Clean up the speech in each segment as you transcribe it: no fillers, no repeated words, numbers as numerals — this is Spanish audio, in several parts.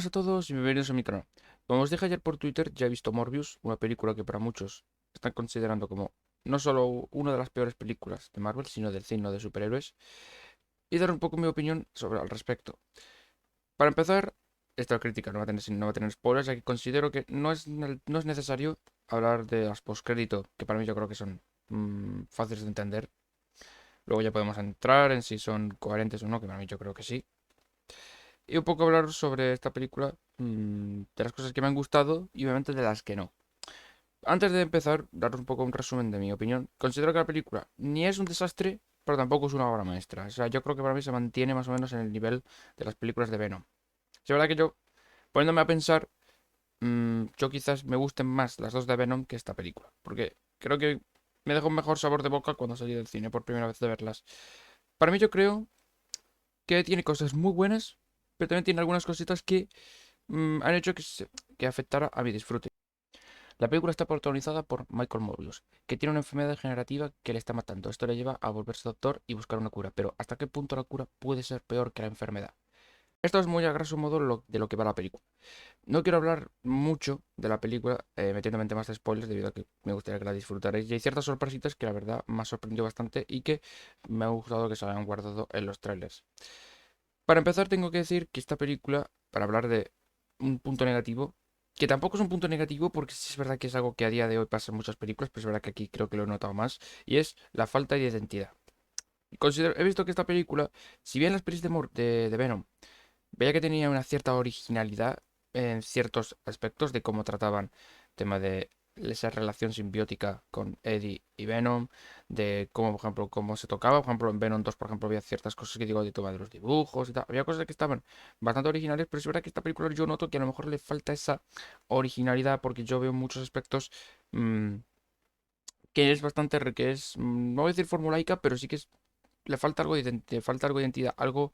a todos y bienvenidos a mi canal. Como os dije ayer por Twitter, ya he visto Morbius, una película que para muchos están considerando como no solo una de las peores películas de Marvel, sino del cine de superhéroes, y dar un poco mi opinión sobre al respecto. Para empezar, esta crítica no va a tener spoilers, ya que considero que no es necesario hablar de las postcrédito, que para mí yo creo que son fáciles de entender. Luego ya podemos entrar en si son coherentes o no, que para mí yo creo que sí. Y un poco hablar sobre esta película, de las cosas que me han gustado y obviamente de las que no. Antes de empezar, daros un poco un resumen de mi opinión. Considero que la película ni es un desastre, pero tampoco es una obra maestra. O sea, yo creo que para mí se mantiene más o menos en el nivel de las películas de Venom. Es verdad que yo, poniéndome a pensar, yo quizás me gusten más las dos de Venom que esta película. Porque creo que me dejó un mejor sabor de boca cuando salí del cine por primera vez de verlas. Para mí yo creo que tiene cosas muy buenas, pero también tiene algunas cositas que han hecho que afectara a mi disfrute. La película está protagonizada por Michael Morbius, que tiene una enfermedad degenerativa que le está matando. Esto le lleva a volverse doctor y buscar una cura, pero ¿hasta qué punto la cura puede ser peor que la enfermedad? Esto es muy a grosso modo de lo que va la película. No quiero hablar mucho de la película, metiéndome en temas de spoilers, debido a que me gustaría que la disfrutarais. Y hay ciertas sorpresitas que la verdad me ha sorprendido bastante y que me ha gustado que se hayan guardado en los trailers. Para empezar, tengo que decir que esta película, para hablar de un punto negativo, que tampoco es un punto negativo porque sí es verdad que es algo que a día de hoy pasa en muchas películas, pero es verdad que aquí creo que lo he notado más, y es la falta de identidad. He visto que esta película, si bien las pelis de Venom, veía que tenía una cierta originalidad en ciertos aspectos de cómo trataban tema de esa relación simbiótica con Eddie y Venom, de cómo, por ejemplo, cómo se tocaba. Por ejemplo, en Venom 2, por ejemplo, había ciertas cosas que digo de toma de los dibujos y tal. Había cosas que estaban bastante originales, pero es verdad que esta película yo noto que a lo mejor le falta esa originalidad porque yo veo muchos aspectos mm, que es bastante, que es, no voy a decir formulaica, pero sí que le falta algo falta algo de identidad, algo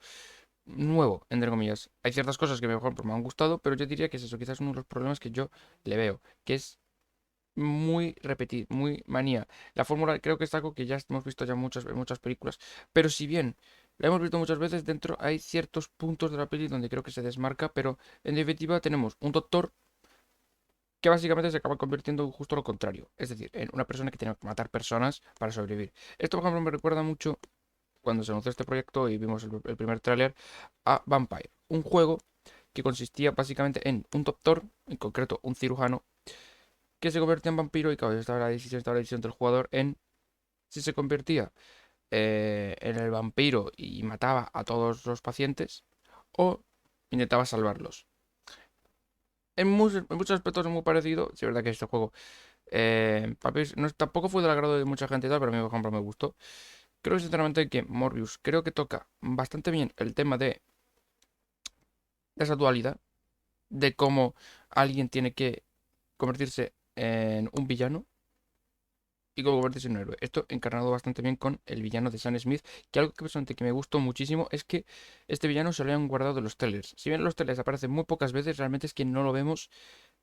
nuevo, entre comillas. Hay ciertas cosas que mejor me han gustado, pero yo diría que es eso, quizás uno de los problemas que yo le veo, que es muy repetir, muy manía. La fórmula creo que es algo que ya hemos visto ya en muchas películas, pero si bien la hemos visto muchas veces, dentro hay ciertos puntos de la peli donde creo que se desmarca, pero en definitiva tenemos un doctor que básicamente se acaba convirtiendo en justo lo contrario, es decir, en una persona que tiene que matar personas para sobrevivir. Esto, por ejemplo, me recuerda mucho cuando se anunció este proyecto y vimos el primer tráiler a Vampire, un juego que consistía básicamente en un doctor, en concreto un cirujano, que se convertía en vampiro y claro, estaba la decisión del jugador en si se convertía en el vampiro y mataba a todos los pacientes o intentaba salvarlos. En muchos aspectos es muy parecido, sí, es verdad que este juego tampoco fue del agrado de mucha gente y tal, pero a mí, por ejemplo, me gustó. Creo sinceramente que Morbius creo que toca bastante bien el tema de esa dualidad, de cómo alguien tiene que convertirse en un villano y cómo convertirse en un héroe. Esto encarnado bastante bien con el villano de Sam Smith, que algo que personalmente que me gustó muchísimo es que este villano se lo hayan guardado en los trailers. Si bien en los trailers aparece muy pocas veces, realmente es que no lo vemos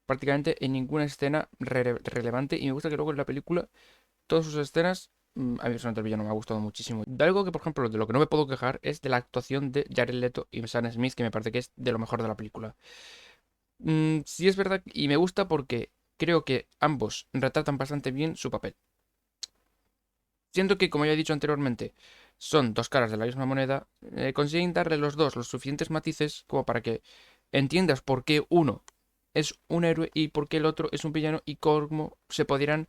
prácticamente en ninguna escena relevante y me gusta que luego en la película todas sus escenas, a mí personalmente el villano me ha gustado muchísimo. De algo que, por ejemplo, de lo que no me puedo quejar es de la actuación de Jared Leto y Sam Smith, que me parece que es de lo mejor de la película. Sí es verdad y me gusta porque creo que ambos retratan bastante bien su papel. Siento que, como ya he dicho anteriormente, son dos caras de la misma moneda, consiguen darle los dos los suficientes matices como para que entiendas por qué uno es un héroe y por qué el otro es un villano y cómo se podrían,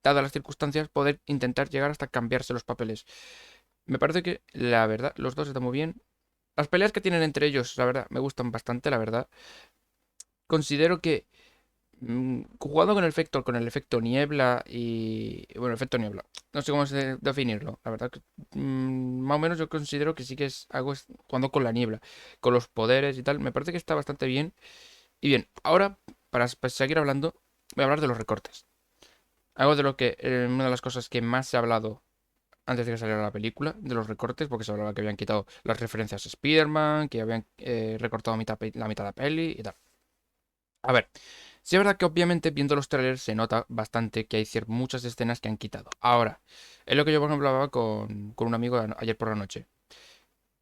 dadas las circunstancias, poder intentar llegar hasta cambiarse los papeles. Me parece que, la verdad, los dos están muy bien. Las peleas que tienen entre ellos, la verdad, me gustan bastante, la verdad. Considero que jugando con el efecto niebla y... Bueno, el efecto niebla. No sé cómo definirlo. La verdad que más o menos yo considero que sí que es algo jugando con la niebla, con los poderes y tal. Me parece que está bastante bien. Y bien, ahora, para seguir hablando, voy a hablar de los recortes. Algo de lo que... una de las cosas que más se ha hablado antes de que saliera la película, de los recortes, porque se hablaba que habían quitado las referencias a Spider-Man, que habían recortado la mitad de la peli y tal. A ver, sí es verdad que obviamente viendo los trailers se nota bastante que hay muchas escenas que han quitado. Ahora, es lo que yo por ejemplo hablaba con un amigo ayer por la noche.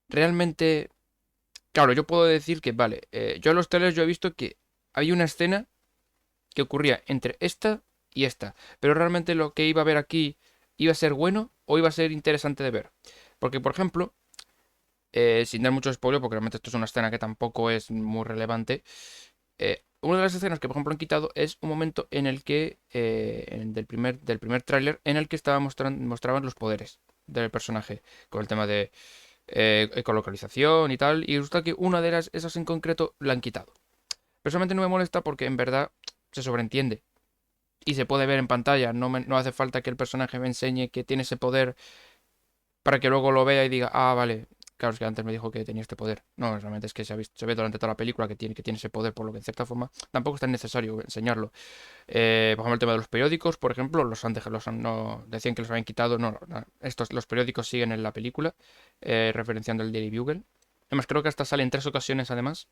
Realmente Claro, yo puedo decir que, vale, yo en los trailers yo he visto que había una escena que ocurría entre esta y esta, pero realmente lo que iba a ver aquí iba a ser bueno o iba a ser interesante de ver. Porque, por ejemplo, sin dar mucho spoiler, porque realmente esto es una escena que tampoco es muy relevante, una de las escenas que, por ejemplo, han quitado es un momento en el que, del primer tráiler, en el que mostraban los poderes del personaje, con el tema de ecolocalización y tal, y resulta que una de esas en concreto la han quitado. Personalmente no me molesta porque en verdad se sobreentiende y se puede ver en pantalla, no hace falta que el personaje me enseñe que tiene ese poder para que luego lo vea y diga, ah, vale, claro, es que antes me dijo que tenía este poder. No, realmente es que se ve durante toda la película que tiene ese poder, por lo que en cierta forma tampoco es tan necesario enseñarlo. Por ejemplo, el tema de los periódicos, por ejemplo, los han dejado, no, decían que los habían quitado, no, no, los periódicos siguen en la película, referenciando el Daily Bugle. Además, creo que hasta sale en 3 ocasiones, además.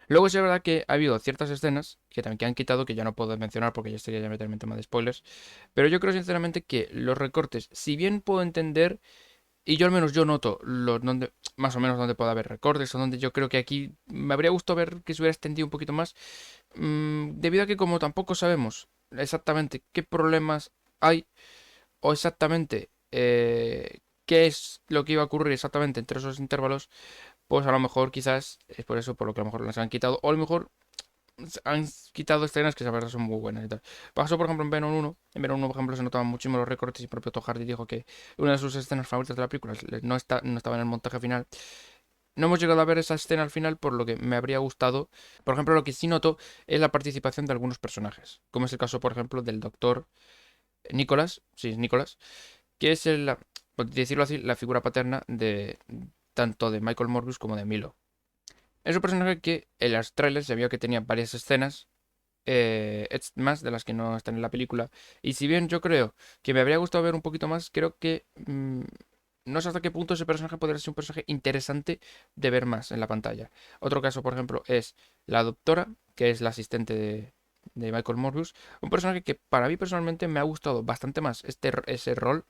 Luego sí es verdad que ha habido ciertas escenas que también que han quitado, que ya no puedo mencionar porque ya sería ya meterme en tema de spoilers. Pero yo creo sinceramente que los recortes, si bien puedo entender, y yo al menos yo noto más o menos donde puede haber recortes, o donde yo creo que aquí me habría gustado ver que se hubiera extendido un poquito más, debido a que como tampoco sabemos exactamente qué problemas hay, o exactamente qué es lo que iba a ocurrir exactamente entre esos intervalos, pues a lo mejor quizás es por eso por lo que a lo mejor las han quitado, o a lo mejor han quitado escenas que la verdad son muy buenas y tal. Pasó, por ejemplo, en Venom 1. En Venom 1, por ejemplo, se notaban muchísimo los recortes y propio Tom Hardy dijo que una de sus escenas favoritas de la película no estaba en el montaje final. No hemos llegado a ver esa escena al final, por lo que me habría gustado. Por ejemplo, lo que sí noto es la participación de algunos personajes, como es el caso, por ejemplo, del doctor Nicholas, sí, es Nicholas, que es por decirlo así, la figura paterna de tanto de Michael Morbius como de Milo. Es un personaje que en los trailers se vio que tenía varias escenas más de las que no están en la película. Y si bien yo creo que me habría gustado ver un poquito más, creo que no sé hasta qué punto ese personaje podría ser un personaje interesante de ver más en la pantalla. Otro caso, por ejemplo, es la doctora, que es la asistente de Michael Morbius. Un personaje que para mí personalmente me ha gustado bastante más ese rol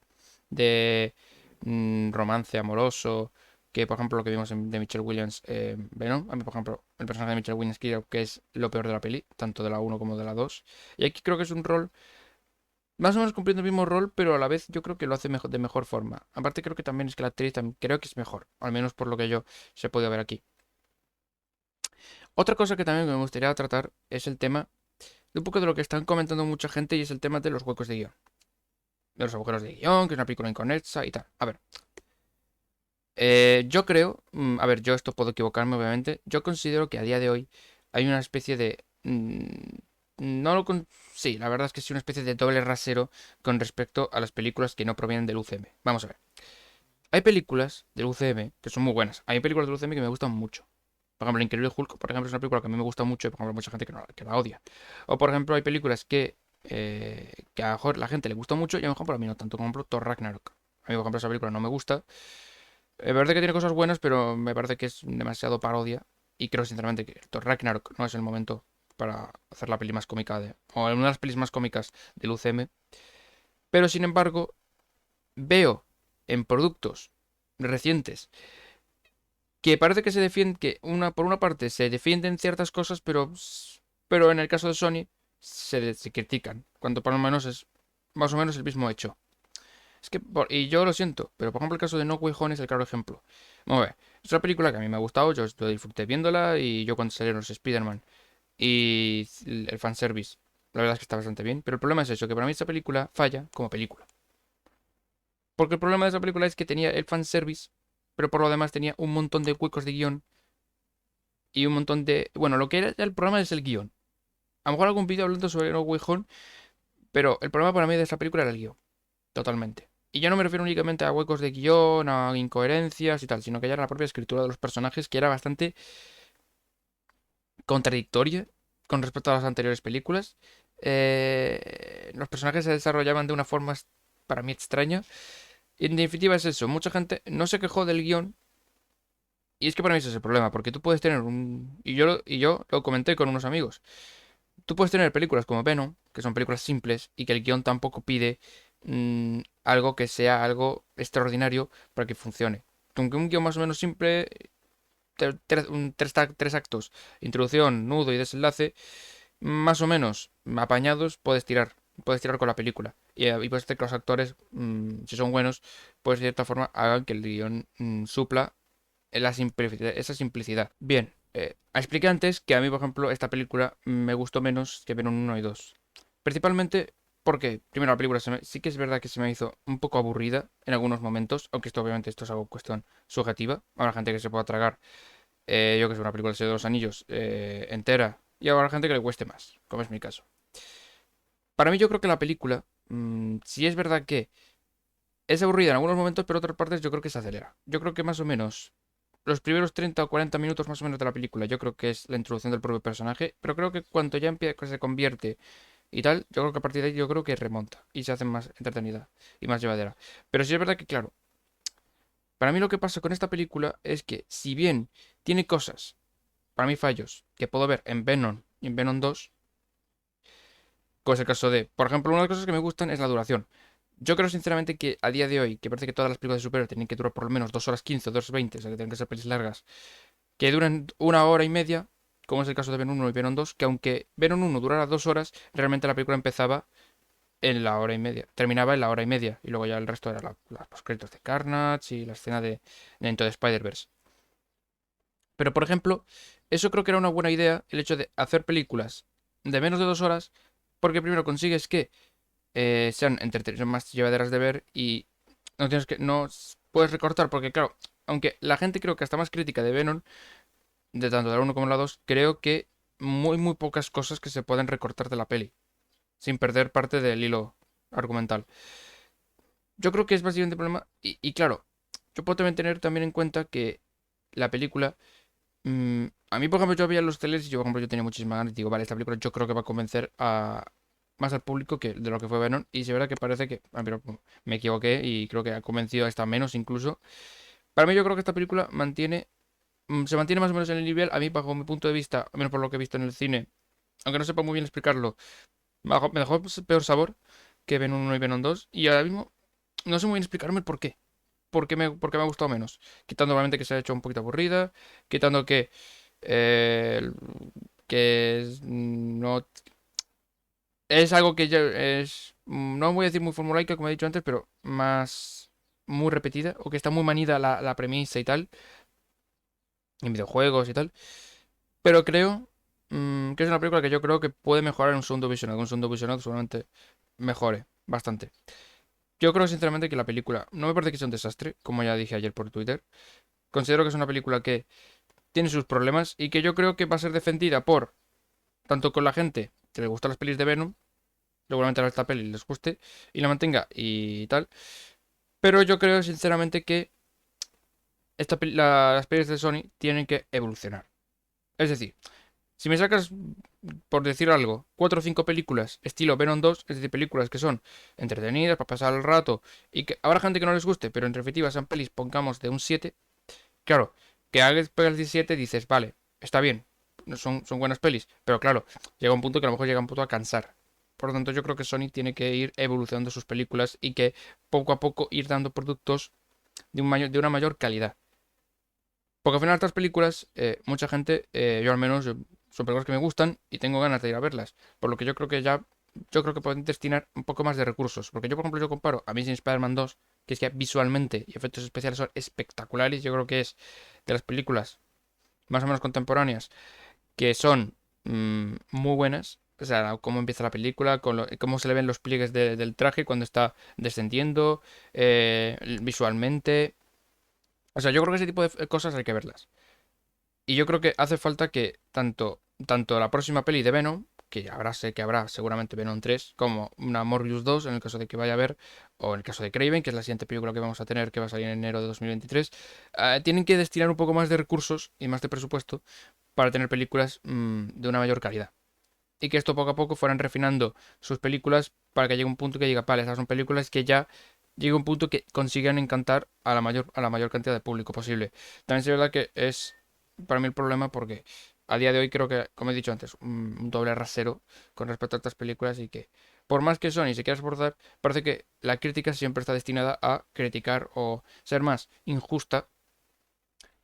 de romance amoroso que por ejemplo lo que vimos de Michelle Williams Venom. A mí, por ejemplo, el personaje de Michelle Williams creo que es lo peor de la peli, tanto de la uno como de la 2. Y aquí creo que es un rol, más o menos cumpliendo el mismo rol, pero a la vez yo creo que lo hace de mejor forma. Aparte creo que también es que la actriz también creo que es mejor, al menos por lo que yo se puede ver aquí. Otra cosa que también me gustaría tratar es el tema de un poco de lo que están comentando mucha gente y es el tema de los huecos de guión. De los agujeros de guión, que es una película inconexa y tal. A ver, yo creo, a ver, yo esto puedo equivocarme obviamente, yo considero que a día de hoy hay una especie de... no lo sí, la verdad es que sí, una especie de doble rasero con respecto a las películas que no provienen del UCM. Vamos a ver. Hay películas del UCM que son muy buenas. Hay películas del UCM que me gustan mucho. Por ejemplo, Increíble Hulk, por ejemplo, es una película que a mí me gusta mucho y por ejemplo hay mucha gente que la odia. O por ejemplo, hay películas que a lo mejor la gente le gusta mucho y a lo mejor a mí no tanto, como por ejemplo Thor Ragnarok. A mí, por ejemplo, esa película no me gusta. Me parece que tiene cosas buenas, pero me parece que es demasiado parodia. Y creo sinceramente que Thor Ragnarok no es el momento para hacer la peli más cómica o una de las pelis más cómicas del UCM. Pero sin embargo, veo en productos recientes que parece que se defiende, que por una parte se defienden ciertas cosas, pero en el caso de Sony se critican. Cuando por lo menos es más o menos el mismo hecho. Es que, y yo lo siento, pero por ejemplo el caso de No Way Home es el claro ejemplo. Vamos a ver, es una película que a mí me ha gustado, yo lo disfruté viéndola y yo cuando salieron los Spider-Man y el fanservice, la verdad es que está bastante bien, pero el problema es eso, que para mí esta película falla como película. Porque el problema de esa película es que tenía el fanservice, pero por lo demás tenía un montón de huecos de guión y un montón de... Bueno, lo que era el problema es el guión. A lo mejor algún vídeo hablando sobre No Way Home, pero el problema para mí de esta película era el guión. Totalmente. Y ya no me refiero únicamente a huecos de guión, a incoherencias y tal, sino que ya era la propia escritura de los personajes que era bastante contradictoria con respecto a las anteriores películas. Los personajes se desarrollaban de una forma para mí extraña. Y en definitiva es eso, mucha gente no se quejó del guión. Y es que para mí ese es el problema, porque tú puedes tener un... Y yo lo comenté con unos amigos. Tú puedes tener películas como Venom, que son películas simples y que el guión tampoco pide algo que sea algo extraordinario para que funcione. Aunque un guión más o menos simple, tres actos, introducción, nudo y desenlace, más o menos apañados, puedes tirar con la película. Y puedes hacer que los actores, si son buenos, pues de cierta forma hagan que el guión supla esa simplicidad. Bien, expliqué antes que a mí, por ejemplo, esta película me gustó menos que Venom 1 y 2. Principalmente porque, primero, la película sí que es verdad que se me hizo un poco aburrida en algunos momentos, aunque esto obviamente esto es algo cuestión subjetiva. Habrá gente que se pueda tragar, yo que sé, una película del Señor de los Anillos entera, y habrá gente que le cueste más, como es mi caso. Para mí yo creo que la película, sí es verdad que es aburrida en algunos momentos, pero en otras partes yo creo que se acelera. Yo creo que más o menos los primeros 30 o 40 minutos más o menos de la película, yo creo que es la introducción del propio personaje, pero creo que cuando ya empieza, se convierte y tal, yo creo que a partir de ahí yo creo que remonta y se hace más entretenida y más llevadera. Pero sí es verdad que, claro, para mí lo que pasa con esta película es que si bien tiene cosas, para mí fallos, que puedo ver en Venom y en Venom 2, como es el caso de, por ejemplo, una de las cosas que me gustan es la duración. Yo creo sinceramente que a día de hoy, que parece que todas las películas de superhéroes tienen que durar por lo menos 2 horas 15 o 2 horas 20, o sea que tienen que ser pelis largas, que duren una hora y media, como es el caso de Venom 1 y Venom 2, que aunque Venom 1 durara 2 horas, realmente la película empezaba en la hora y media, terminaba en la hora y media, y luego ya el resto era los créditos de Carnage y la escena de Into the Spider-Verse. Pero por ejemplo, eso creo que era una buena idea, el hecho de hacer películas de menos de 2 horas, porque primero consigues que sean entretenidas, más llevaderas de ver y no puedes recortar, porque claro, aunque la gente creo que está más crítica de Venom, de tanto de la uno como la 2 creo que muy pocas cosas que se pueden recortar de la peli, sin perder parte del hilo argumental. Yo creo que es básicamente el problema, y claro, yo puedo también tener también en cuenta que la película, a mí por ejemplo yo veía los trailers y yo por ejemplo yo tenía muchísimas ganas y digo, vale, esta película yo creo que va a convencer más al público que de lo que fue Venom, y se verá que parece que, pero me equivoqué y creo que ha convencido hasta menos incluso. Para mí yo creo que esta película se mantiene más o menos en el nivel, a mí bajo mi punto de vista, al menos por lo que he visto en el cine, aunque no sepa muy bien explicarlo, me dejó peor sabor que Venom 1 y Venom 2, y ahora mismo no sé muy bien explicarme el por qué. Por qué me ha gustado menos. Quitando obviamente que se ha hecho un poquito aburrida, quitando eh, no es algo que ya es, no voy a decir muy formulaica como he dicho antes, pero más muy repetida, o que está muy manida la premisa y tal, en videojuegos y tal. Pero creo que es una película que yo creo que puede mejorar en un segundo visionado. Un segundo visionado seguramente mejore bastante. Yo creo sinceramente que la película no me parece que sea un desastre, como ya dije ayer por Twitter. Considero que es una película que tiene sus problemas y que yo creo que va a ser defendida por tanto con la gente que le gustan las pelis de Venom, seguramente a esta peli les guste y la mantenga y tal. Pero yo creo sinceramente que las pelis de Sony tienen que evolucionar. Es decir, si me sacas, por decir algo, 4 o 5 películas estilo Venom 2, es decir, películas que son entretenidas para pasar el rato y que habrá gente que no les guste, pero en definitiva son pelis, pongamos de un 7, claro, que hagas pelis 17 dices, vale, está bien, son buenas pelis, pero claro, llega un punto que a lo mejor llega un punto a cansar. Por lo tanto, yo creo que Sony tiene que ir evolucionando sus películas y que poco a poco ir dando productos de una mayor calidad. Porque al final estas películas, mucha gente, yo al menos, son películas que me gustan y tengo ganas de ir a verlas. Por lo que yo creo que pueden destinar un poco más de recursos. Porque yo, por ejemplo, yo comparo Amazing Spider-Man 2, que es que visualmente y efectos especiales son espectaculares. Yo creo que es de las películas más o menos contemporáneas que son muy buenas. O sea, cómo empieza la película, cómo se le ven los pliegues del traje cuando está descendiendo, visualmente. O sea, yo creo que ese tipo de cosas hay que verlas. Y yo creo que hace falta que tanto la próxima peli de Venom, que sé que habrá seguramente Venom 3, como una Morbius 2, en el caso de que vaya a haber, o en el caso de Craven, que es la siguiente película que vamos a tener, que va a salir en enero de 2023, tienen que destinar un poco más de recursos y más de presupuesto para tener películas de una mayor calidad. Y que esto poco a poco fueran refinando sus películas para que llegue un punto que diga, vale, esas son películas que ya llegue un punto que consigan encantar a la mayor cantidad de público posible. También es verdad que es para mí el problema porque a día de hoy creo que, como he dicho antes, un doble rasero con respecto a estas películas y que por más que Sony se quiera esforzar, parece que la crítica siempre está destinada a criticar o ser más injusta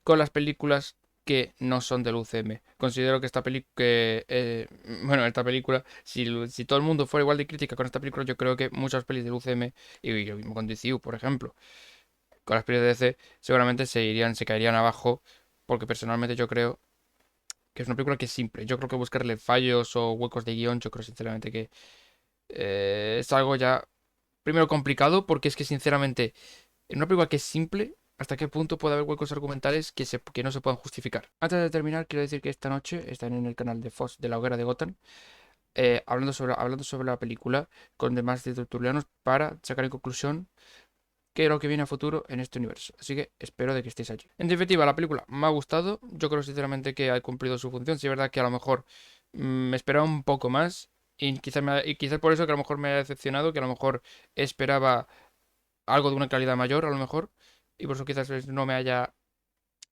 con las películas que no son del UCM. Considero que esta película, bueno, esta película, si todo el mundo fuera igual de crítica con esta película, yo creo que muchas pelis del UCM, y lo mismo con DCU, por ejemplo, con las pelis de DC, seguramente se caerían abajo, porque personalmente yo creo que es una película que es simple. Yo creo que buscarle fallos o huecos de guión, yo creo sinceramente que es algo ya, primero complicado, porque es que sinceramente, en una película que es simple, ¿hasta qué punto puede haber huecos argumentales que no se puedan justificar? Antes de terminar, quiero decir que esta noche están en el canal de Fox de la Hoguera de Gotham, hablando sobre la película con demás de tertulianos para sacar en conclusión qué es lo que viene a futuro en este universo. Así que espero de que estéis allí. En definitiva, la película me ha gustado. Yo creo sinceramente que ha cumplido su función. Sí, es verdad que a lo mejor me esperaba un poco más. Y quizás por eso que a lo mejor me ha decepcionado, que a lo mejor esperaba algo de una calidad mayor, a lo mejor. Y por eso quizás no me haya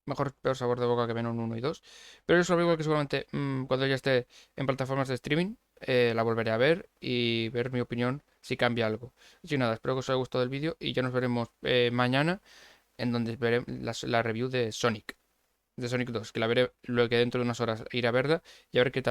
mejor peor sabor de boca que Venom 1 y 2. Pero es una película que seguramente cuando ya esté en plataformas de streaming la volveré a ver y ver mi opinión si cambia algo. Así que nada, espero que os haya gustado el vídeo y ya nos veremos mañana en donde veré la review de Sonic 2, que la veré luego que dentro de unas horas iré a verla y a ver qué tal.